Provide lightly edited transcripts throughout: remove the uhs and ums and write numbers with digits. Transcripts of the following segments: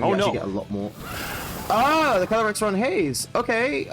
And we actually get a lot more. Ah, the Calyrex run haze. Okay,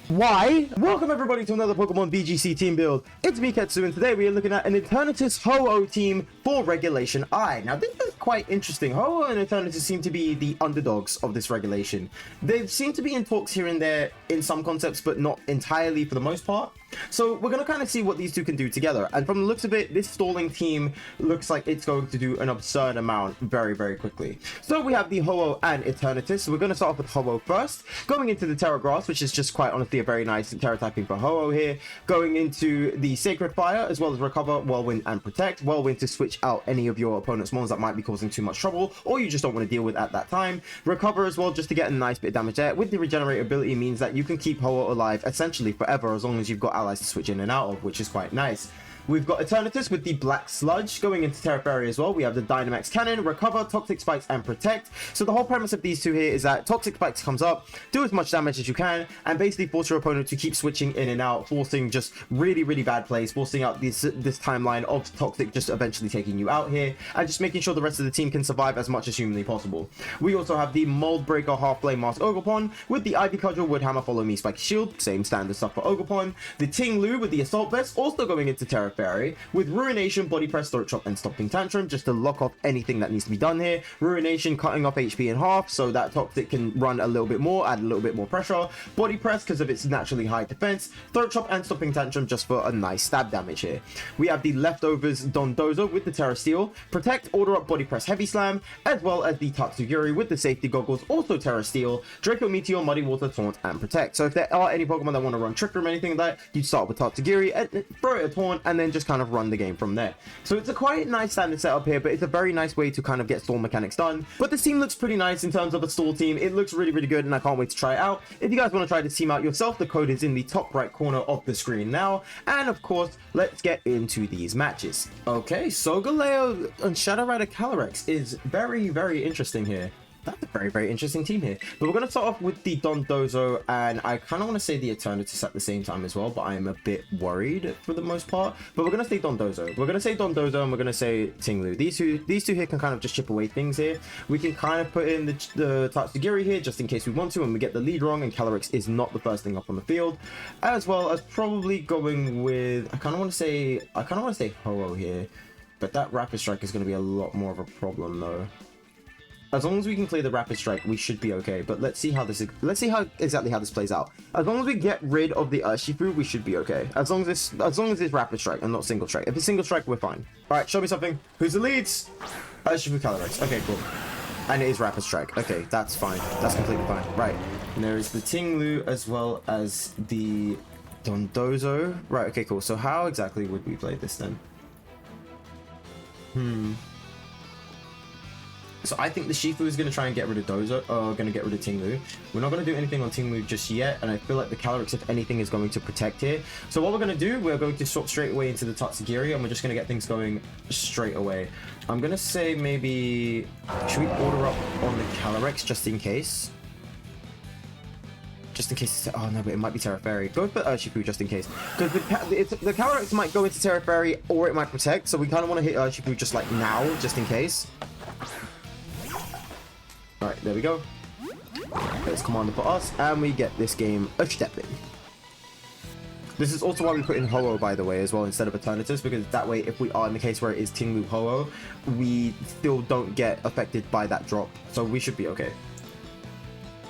why? Welcome everybody to another Pokemon VGC team build. It's me, Ketsu, and today we are looking at an ETERNATUS Ho-Oh team for Regulation I. Now this is quite interesting. Ho-Oh and ETERNATUS seem to be the underdogs of this regulation. They seem to be in talks here and there in some concepts, but not entirely for the most part. So we're going to kind of see what these two can do together. And from the looks of it, this stalling team looks like it's going to do an absurd amount very, very quickly. So we have the Ho-Oh and ETERNATUS. So we're going to start off with Ho-Oh first. Going into the Terra Grass, which is just quite honestly a very nice Terra typing for Ho-Oh here. Going into the Sacred Fire, as well as Recover, Whirlwind, and Protect. Whirlwind to switch out any of your opponent's mons that might be causing too much trouble, or you just don't want to deal with at that time. Recover as well, just to get a nice bit of damage there. With the Regenerate ability means that you can keep Ho-Oh alive essentially forever, as long as you've got allies to switch in and out of, which is quite nice. We've got ETERNATUS with the Black Sludge. Going into Terra Fairy as well, we have the Dynamax Cannon, Recover, Toxic Spikes, and Protect. So the whole premise of these two here is that Toxic Spikes comes up, do as much damage as you can, and basically force your opponent to keep switching in and out, forcing just really, really bad plays, forcing out this timeline of Toxic just eventually taking you out here, and just making sure the rest of the team can survive as much as humanly possible. We also have the Mold Breaker, Half Flame Mask Ogerpon with the Ivy Cudgel, Wood Hammer, Follow Me, Spiky Shield, same standard stuff for Ogerpon. The Ting-Lu with the Assault Vest, also going into Terra Fairy, with Ruination, Body Press, Throat Chop, and Stomping Tantrum, just to lock off anything that needs to be done here. Ruination cutting off HP in half, so that Toxic can run a little bit more, add a little bit more pressure. Body Press, because of its naturally high defense. Throat Chop and Stomping Tantrum, just for a nice stab damage here. We have the Leftovers Dondozo with the Terra Steel, Protect, Order Up, Body Press, Heavy Slam, as well as the Tatsugiri with the Safety Goggles, also Terra Steel, Draco Meteor, Muddy Water, Taunt, and Protect. So if there are any Pokemon that want to run Trick Room or anything like that, you'd start with Tatsugiri, and throw it a Taunt, and then just kind of run the game from there. So it's a quite nice standard setup here, but it's a very nice way to kind of get stall mechanics done. But this team looks pretty nice in terms of a stall team. It looks really, really good, and I can't wait to try it out. If you guys want to try this team out yourself, the code is in the top right corner of the screen now. And of course, let's get into these matches. Okay, Solgaleo and Shadow Rider Calyrex is very, very interesting here. That's a very, very interesting team here. But we're going to start off with the Dondozo, and I kind of want to say the ETERNATUS at the same time as well, but I am a bit worried for the most part. But we're going to say Dondozo. We're going to say Dondozo, and we're going to say Ting-Lu. These two here can kind of just chip away things here. We can kind of put in the Tatsugiri here, just in case we want to, and we get the lead wrong, and Calyrex is not the first thing up on the field. As well as probably going with, I kind of want to say Ho-Oh here, but that Rapid Strike is going to be a lot more of a problem though. As long as we can clear the Rapid Strike, we should be okay. But let's see how exactly how this plays out. As long as we get rid of the Urshifu, we should be okay. As long as it's Rapid Strike and not Single Strike. If it's Single Strike, we're fine. All right, show me something. Who's the leads? Urshifu, Calyrex. Okay, cool. And it is Rapid Strike. Okay, that's fine. That's completely fine. Right. And there is the Ting-Lu as well as the Dondozo. Right. Okay, cool. So how exactly would we play this then? So I think the Shifu is going to try and get rid of going to get rid of Ting-Lu. We're not going to do anything on Ting-Lu just yet, and I feel like the Calyrex, if anything, is going to protect here. So what we're going to do, we're going to swap straight away into the Tatsugiri, and we're just going to get things going straight away. I'm going to say maybe, should we order up on the Calyrex just in case? Just in case, oh no, but it might be Terra Fairy. Go for Urshifu just in case. Because the Calyrex might go into Terra Fairy, or it might protect, so we kind of want to hit Urshifu just like now, just in case. Alright, there we go. There's Commander for us, and we get this game a stepping. This is also why we put in Ho-Oh, by the way, as well, instead of ETERNATUS, because that way, if we are in the case where it is Ting-Lu Ho-Oh, we still don't get affected by that drop, so we should be okay.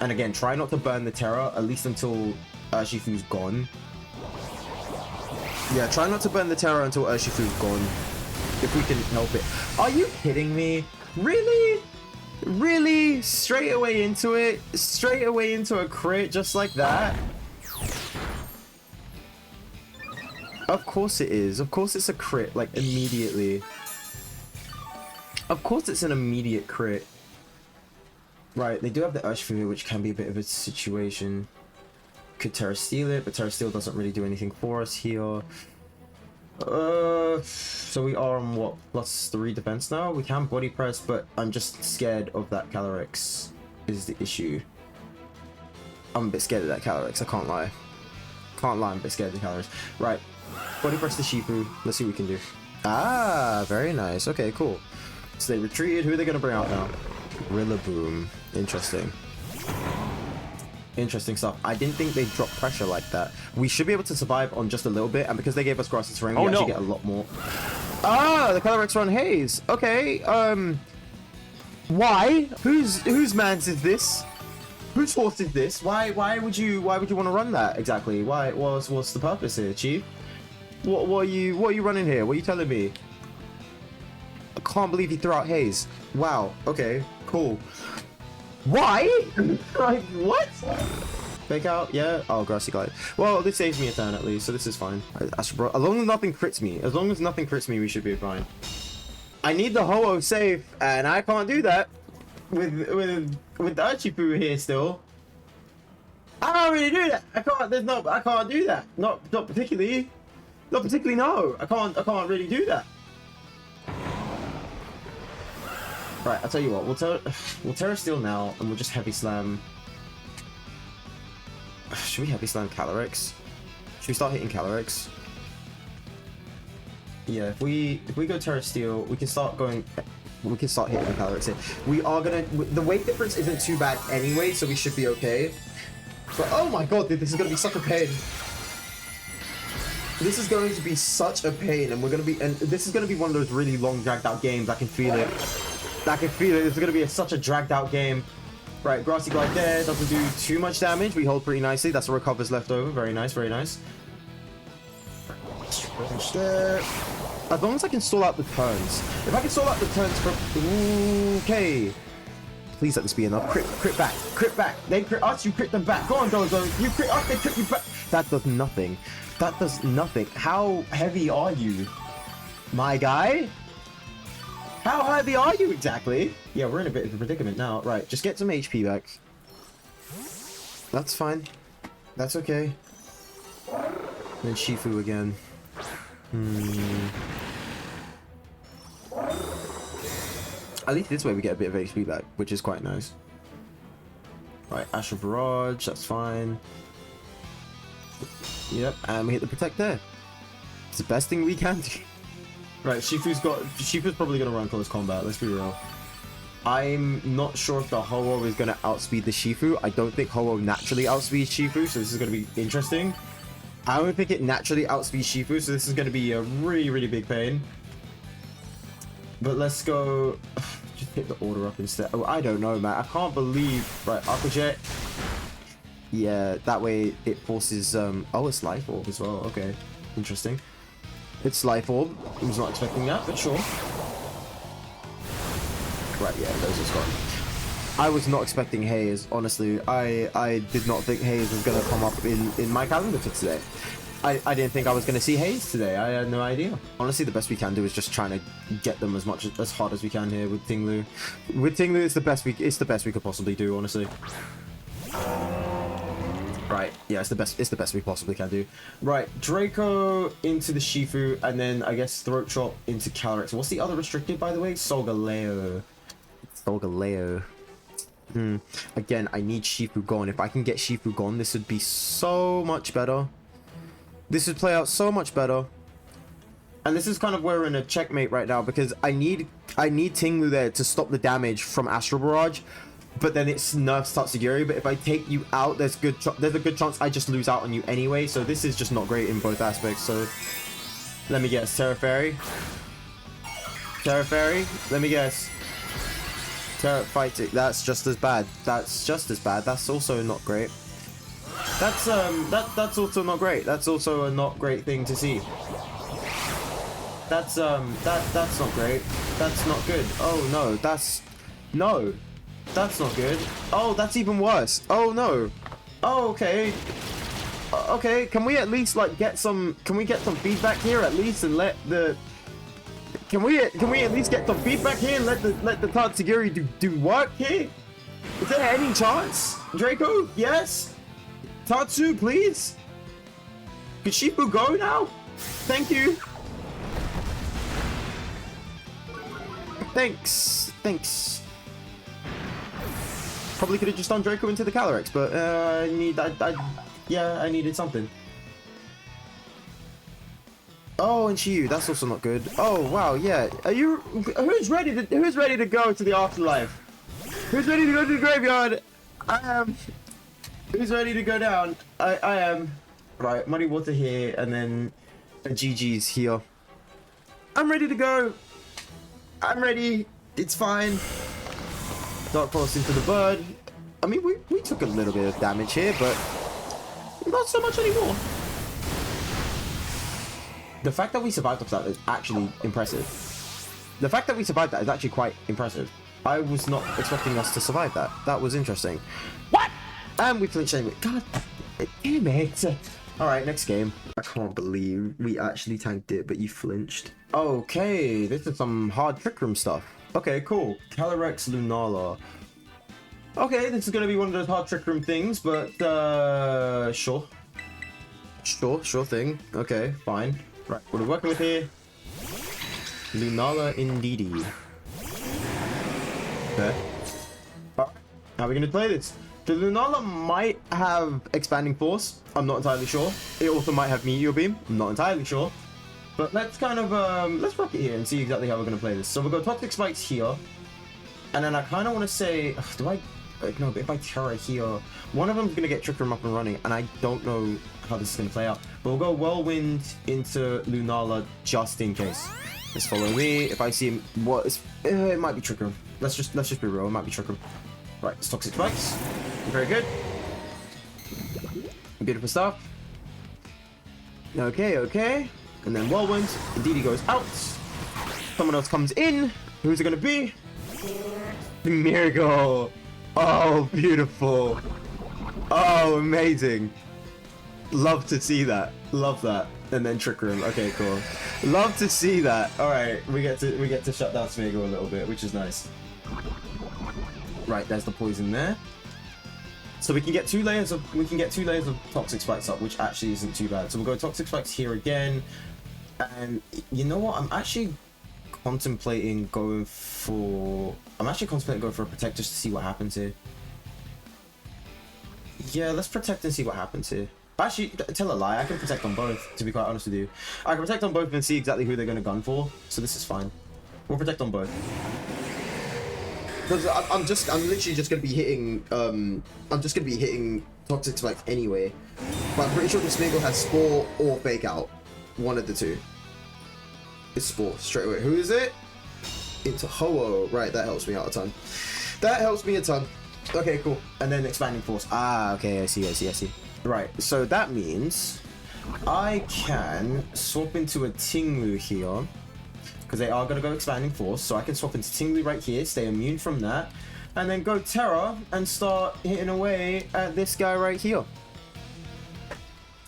And again, try not to burn the Terra, at least until Urshifu's gone. Yeah, try not to burn the Terra until Urshifu's gone, if we can help it. Are you kidding me? Really? Really? Straight away into it? Straight away into a crit just like that? Of course it is. Of course it's a crit, like immediately. Of course it's an immediate crit. Right, they do have the Urshifu here, which can be a bit of a situation. Could Terra Steel it, but Terra Steel doesn't really do anything for us here. So we are on what, +3 defense now? We can body press, but I'm just scared of that Calyrex is the issue. I'm a bit scared of that Calyrex, I can't lie. I'm a bit scared of the Calyrex. Right, body press the Shifu, let's see what we can do. Ah, very nice, okay, cool. So they retreated, who are they going to bring out now? Rillaboom. Interesting. Interesting stuff. I didn't think they'd drop pressure like that. We should be able to survive on just a little bit, and because they gave us grassy terrain, we actually get a lot more. Ah, the Calyrex run haze. Okay. Why? Whose man's is this? Whose horse is this? Why would you want to run that exactly? What's the purpose here, Chief? What are you running here? What are you telling me? I can't believe he threw out haze. Wow. Okay. Cool. Why? Like, what? Fake out? Yeah. Oh, grassy glide. Well, this saves me a turn at least, so this is fine. As long as nothing crits me, we should be fine. I need the Ho-Oh safe, and I can't do that with the Urshifu here still. I can't really do that. I can't do that. Not particularly. Not particularly. No. I can't really do that. Right, I'll tell you what, we'll Terra Steel now, and we'll just Heavy Slam. Should we Heavy Slam Calyrex? Should we start hitting Calyrex? Yeah, if we go Terra Steel, we can start hitting the Calyrex here. We are gonna, the weight difference isn't too bad anyway, so we should be okay. But oh my god, dude, this is gonna be such a pain. This is going to be such a pain, and this is gonna be one of those really long dragged out games. I can feel it. This is going to be such a dragged out game. Right, Grassy Glide there. Doesn't do too much damage. We hold pretty nicely. That's a recovers left over. Very nice, very nice. As long as I can stall out the turns. If I can stall out the turns for... Okay. Please let this be enough. Crit back. Crit back. They crit us, you crit them back. Go on, Dozo. You crit us, they crit you back. That does nothing. That does nothing. How heavy are you, my guy? How heavy are you exactly? Yeah, we're in a bit of a predicament now. Right, just get some HP back. That's fine. That's okay. And then Shifu again. At least this way we get a bit of HP back, which is quite nice. Right, Astral Barrage, that's fine. Yep, and we hit the Protect there. It's the best thing we can do. Right, Shifu's probably gonna run close combat, let's be real. I'm not sure if the Ho-Oh is gonna outspeed the Shifu. I don't think Ho-Oh naturally outspeeds Shifu, so this is gonna be interesting. I don't think it naturally outspeeds Shifu, so this is gonna be a really, really big pain. But let's go... Just hit the order up instead. Oh, I don't know, man. I can't believe... Right, Aqua Jet. Yeah, that way it forces... Oh, it's Life Orb as well. Okay, interesting. It's Life Orb. I was not expecting that, but sure. Right, yeah, those are gone. I was not expecting Haze, honestly. I did not think Haze was going to come up in my calendar for today. I didn't think I was going to see Haze today. I had no idea. Honestly, the best we can do is just trying to get them as hard as we can here with Tinglu. With Tinglu, it's the best we could possibly do, honestly. Right, yeah, it's the best we possibly can do. Right, Draco into the Shifu, and then I guess Throat Chop into Calyrex. What's the other restricted, by the way? Solgaleo. Again, I need Shifu gone. If I can get Shifu gone, this would be so much better. This would play out so much better. And this is kind of where we're in a checkmate right now, because I need Tinglu there to stop the damage from Astral Barrage. But then it's nerfs Tatsugiri, but if I take you out, there's a good chance I just lose out on you anyway, so this is just not great in both aspects. So let me guess, Terra Fairy, let me guess, Terra Fighting, that's just as bad, that's also not great, that's also not great, that's also a not great thing to see, that's not great, that's not good, oh no, no. That's not good. Oh, that's even worse. Oh no. Oh, okay. Okay, can we at least like get some feedback here at least, and let the can we at least get some feedback here and let the Tatsugiri do work here? Is there any chance? Draco? Yes? Tatsu, please? Could Shifu go now? Thank you. Thanks. Probably could have just done Draco into the Calyrex, but I needed something. Oh, and Shiyu, that's also not good. Oh wow, yeah. Who's ready to go to the afterlife? Who's ready to go to the graveyard? I am. Who's ready to go down? I am. Right, muddy water here, and then a GG's here. I'm ready to go. I'm ready. It's fine. Dark Pulse into the bird. I mean, we took a little bit of damage here, but not so much anymore. The fact that we survived off that is actually impressive. The fact that we survived that is actually quite impressive. I was not expecting us to survive that. That was interesting. What? And we flinched anyway. God damn it. Alright, next game. I can't believe we actually tanked it, but you flinched. Okay, this is some hard trick room stuff. Okay, cool. Calyrex-Lunala. Okay, this is going to be one of those hard trick room things, but sure. Sure thing. Okay, fine. Right, what are we working with here? Lunala indeedy. Okay. Alright, how are we going to play this? The Lunala might have Expanding Force. I'm not entirely sure. It also might have Meteor Beam. I'm not entirely sure. But let's kind of, let's rock it here and see exactly how we're going to play this. So we'll go Toxic Spikes here. And then I kind of want to say, no, but if I Terra here, one of them's going to get Trick Room up and running. And I don't know how this is going to play out. But we'll go Whirlwind into Lunala just in case. Just follow me. If I see him, it might be Trick Room. Let's just be real. It might be Trick Room. Right, it's Toxic Spikes. Very good. Beautiful stuff. Okay. And then Whirlwind. Indeedy goes out. Someone else comes in. Who's it going to be? Miracle. Oh, beautiful. Oh, amazing. Love to see that. Love that. And then Trick Room. Okay, cool. Love to see that. All right, we get to shut down Smeagol a little bit, which is nice. Right, there's the poison there. So we can get two layers of Toxic Spikes up, which actually isn't too bad. So we'll go Toxic Spikes here again. And you know what? I'm actually contemplating going for a Protect just to see what happens here. Yeah, let's Protect and see what happens here. Actually, tell a lie, I can Protect on both, to be quite honest with you. I can Protect on both and see exactly who they're going to gun for, so this is fine. We'll Protect on both. Because I'm literally just going to be hitting, Toxic Spikes anyway. But I'm pretty sure the Smeagol has Spore or Fake Out. One of the two. It's Spore, straight away. Who is it? It's Ho-Oh. Right, that helps me out a ton. That helps me a ton. Okay, cool. And then Expanding Force. Ah, okay, I see. Right, so that means I can swap into a Tinglu here. Because they are going to go Expanding Force. So I can swap into Tinglu right here, stay immune from that. And then go Terra and start hitting away at this guy right here.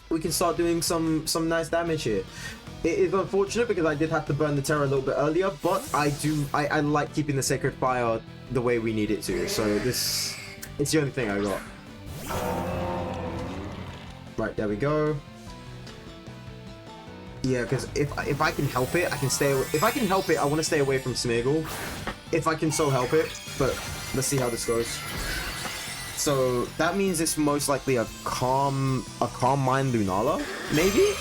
We can start doing some nice damage here. It is unfortunate because I did have to burn the Terra a little bit earlier, but I like keeping the Sacred Fire the way we need it to. So it's the only thing I got. Right, there we go. Yeah, because if I can help it, I can stay away. If I can help it, I want to stay away from Smeagol. If I can so help it, but let's see how this goes. So that means it's most likely a Calm Mind Lunala, maybe?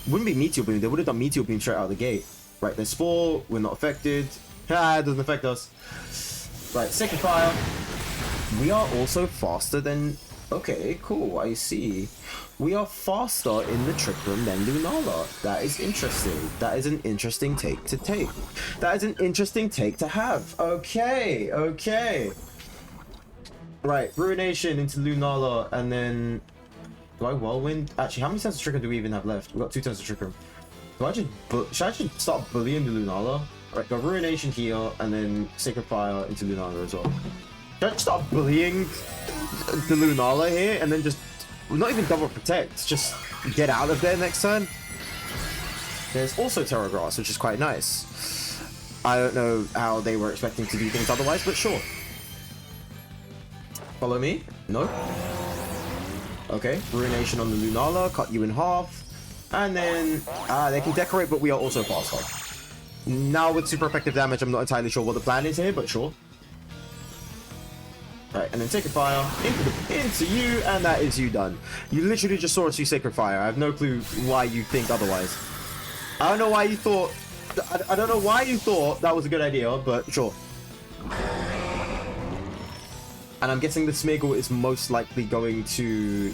Wouldn't be Meteor Beam. They would have done Meteor Beam straight out of the gate. Right, there's 4. We're not affected. Ah, it doesn't affect us. Right, Sacred Fire. We are also faster than... Okay, cool, I see. We are faster in the Trick Room than Lunala. That is interesting. That is an interesting take to take. That is an interesting take to have. Okay. Right, Ruination into Lunala, and then... Do I Whirlwind? Actually, how many turns of Trick Room do we even have left? We've got 2 turns of Trick Room. Should I just start bullying the Lunala? Right, got Ruination here, and then Sacred Fire into Lunala as well. Should I just start bullying the Lunala here, and then just... Not even double Protect, just get out of there next turn? There's also Terra Grass, which is quite nice. I don't know how they were expecting to do things otherwise, but sure. Follow me? No? Okay, Ruination on the Lunala, cut you in half. And then, they can decorate, but we are also faster. Now with super effective damage, I'm not entirely sure what the plan is here, but sure. Right, and then Sacred Fire into you, and that is you done. You literally just saw us use Sacred Fire. I have no clue why you think otherwise. I don't know why you thought... I don't know why you thought that was a good idea, but sure. And I'm guessing the Smeagol is most likely going to...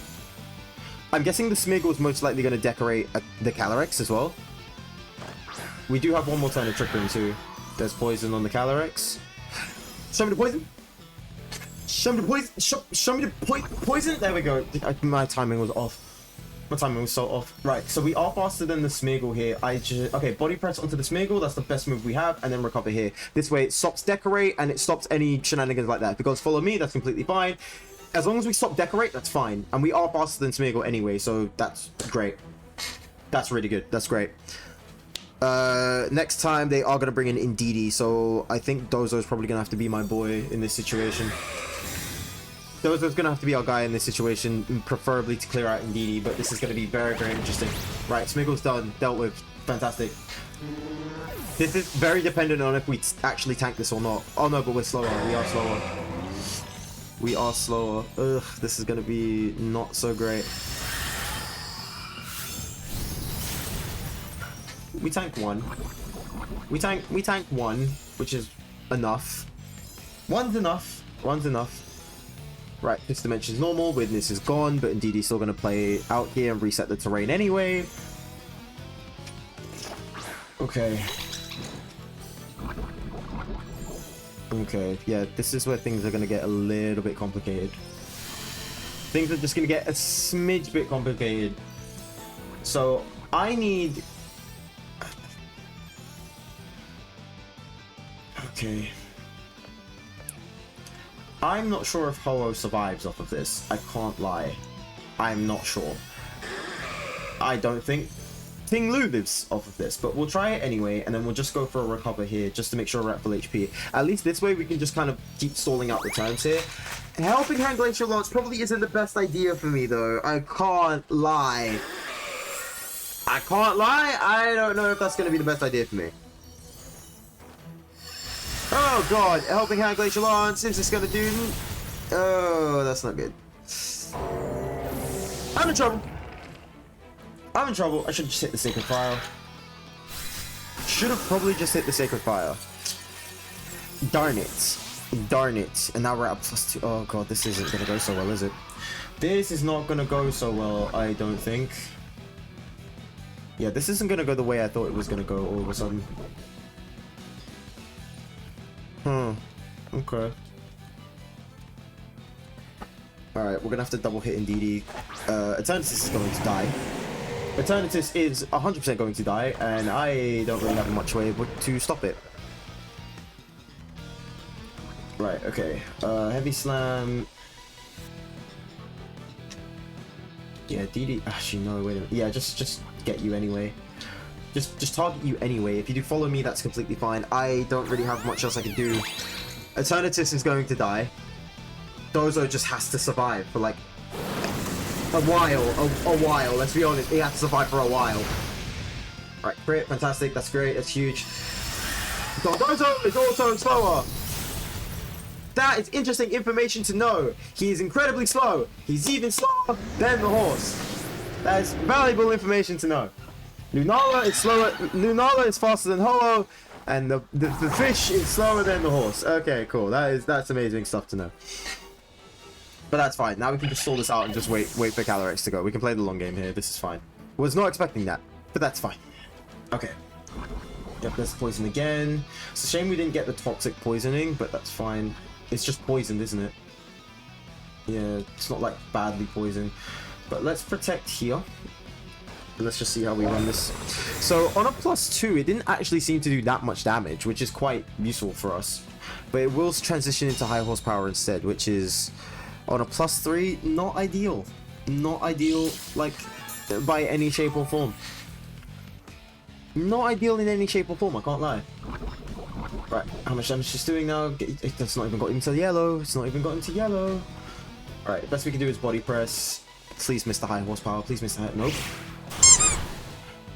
I'm guessing the Smeagol is most likely going to decorate the Calyrex as well. We do have one more turn of Trick Room too. There's poison on the Calyrex. Show me the poison! Show me the poison! Show me the poison! There we go. My timing was off. My timing was so off. Right, so we are faster than the Smeagol here. Okay, body press onto the Smeagol. That's the best move we have. And then recover here. This way it stops decorate and it stops any shenanigans like that. Because follow me, that's completely fine. As long as we stop decorate, that's fine. And we are faster than Smeagol anyway, so that's great. That's really good. That's great. Next time they are going to bring in Indeedee, so I think Dozo's probably going to have to be my boy in this situation. Dozo's going to have to be our guy in this situation, preferably to clear out Indeedee, but this is going to be very, very interesting. Right, Smeagol's done, dealt with. Fantastic. This is very dependent on if we actually tank this or not. Oh no, but we're slower. We are slower. We are slower. Ugh, this is going to be not so great. We tank one. We tank one, which is enough. One's enough. One's enough. Right, this dimension's normal. Weirdness is gone, but Indeedee's still gonna play out here and reset the terrain anyway. Okay. Okay, yeah, this is where things are gonna get a little bit complicated. Things are just gonna get a smidge bit complicated. So I need... Okay. I'm not sure if Ho-Oh survives off of this. I can't lie. I'm not sure. I don't think Ting Lu lives off of this, but we'll try it anyway, and then we'll just go for a recover here, just to make sure we're at full HP. At least this way we can just kind of keep stalling out the turns here. Helping Hand Glacial Lance probably isn't the best idea for me, though. I can't lie. I can't lie. I don't know if that's going to be the best idea for me. Oh god, Helping Hand Glacial Lance, is this gonna do? Oh, that's not good. I'm in trouble. I'm in trouble. I should just hit the Sacred Fire. Should have probably just hit the Sacred Fire. Darn it. Darn it. And now we're at +2. Oh god, this isn't gonna go so well, is it? This is not gonna go so well, I don't think. Yeah, this isn't gonna go the way I thought it was gonna go all of a sudden. Okay. Alright, we're gonna have to double hit Indeedee. Eternatus is going to die. Eternatus is 100% going to die, and I don't really have much way to stop it. Right, okay. Heavy Slam. Yeah, DD. Actually, no, wait a minute. Yeah, just get you anyway. Just target you anyway. If you do follow me, that's completely fine. I don't really have much else I can do. Eternatus is going to die. Dozo just has to survive for like a while. Let's be honest, he has to survive for a while. Right, great, fantastic. That's great. That's huge. Dozo is also slower. That is interesting information to know. He is incredibly slow. He's even slower than the horse. That is valuable information to know. Lunala is slower. Lunala is faster than Ho-Oh, and the fish is slower than the horse. Okay, cool. That's amazing stuff to know. But that's fine. Now we can just stall this out and just wait for Calyrex to go. We can play the long game here. This is fine. Was not expecting that, but that's fine. Okay. Yep, there's poison again. It's a shame we didn't get the toxic poisoning, but that's fine. It's just poisoned, isn't it? Yeah, it's not like badly poisoned. But let's protect here. Let's just see how we run this. So on a +2, it didn't actually seem to do that much damage, which is quite useful for us. But it will transition into high horsepower instead, which is on a +3, not ideal. Not ideal, like, by any shape or form. Not ideal in any shape or form, I can't lie. Right, how much damage it's doing now? It's not even got into yellow. It's not even got into yellow. Alright, the best we can do is body press. Please miss the high horsepower. Please miss the high... Nope.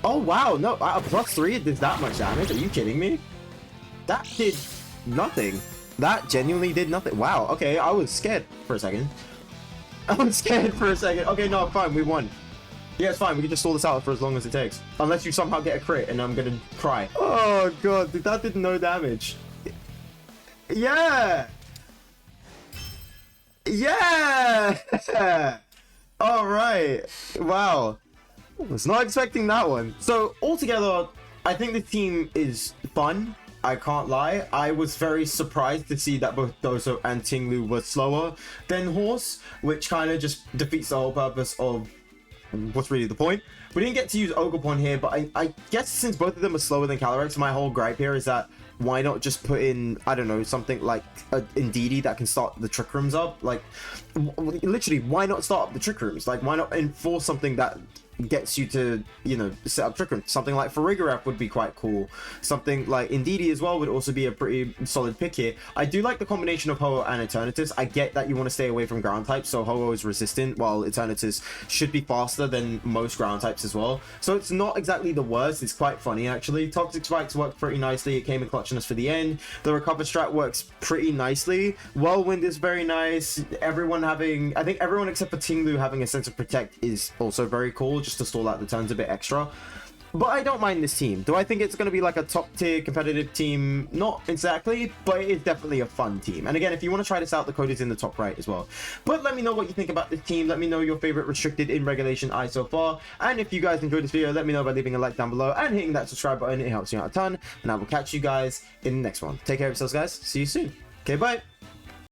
Oh wow, no, a +3 it did that much damage. Are you kidding me? That did nothing. That genuinely did nothing. Wow, okay, I was scared for a second. I was scared for a second. Okay, no, fine, we won. Yeah, it's fine, we can just stall this out for as long as it takes. Unless you somehow get a crit and I'm gonna cry. Oh god, that did no damage. Yeah! Yeah! All right. Wow. Was not expecting that one. So altogether, I think the team is fun. I can't lie. I was very surprised to see that both Dozo and Tinglu were slower than Horse, which kind of just defeats the whole purpose of what's really the point. We didn't get to use Ogerpon here, but I guess since both of them are slower than Calyrex, my whole gripe here is that why not just put in, I don't know, something like Indeedee that can start the Trick Rooms up? Like, literally, why not start up the Trick Rooms? Like, why not enforce something that gets you to, you know, set up Trick Rooms? Something like Farigiraf would be quite cool. Something like Indeedee as well would also be a pretty solid pick here. I do like the combination of Ho-Oh and Eternatus. I get that you want to stay away from ground types, so Ho-Oh is resistant, while Eternatus should be faster than most ground types as well. So it's not exactly the worst. It's quite funny, actually. Toxic Spikes worked pretty nicely. It came in clutch on us for the end. The Recover strat works pretty nicely. Whirlwind is very nice. Everyone having, I think everyone except for Tinglu having a sense of Protect is also very cool, just to stall out the turns a bit extra. But I don't mind this team. Do I think it's going to be like a top tier competitive team? Not exactly, but it is definitely a fun team. And again, if you want to try this out, the code is in the top right as well. But let me know what you think about this team. Let me know your favorite restricted in Regulation I so far. And if you guys enjoyed this video, let me know by leaving a like down below and hitting that subscribe button. It helps me out a ton. And I will catch you guys in the next one. Take care of yourselves, guys. See you soon. Okay, bye.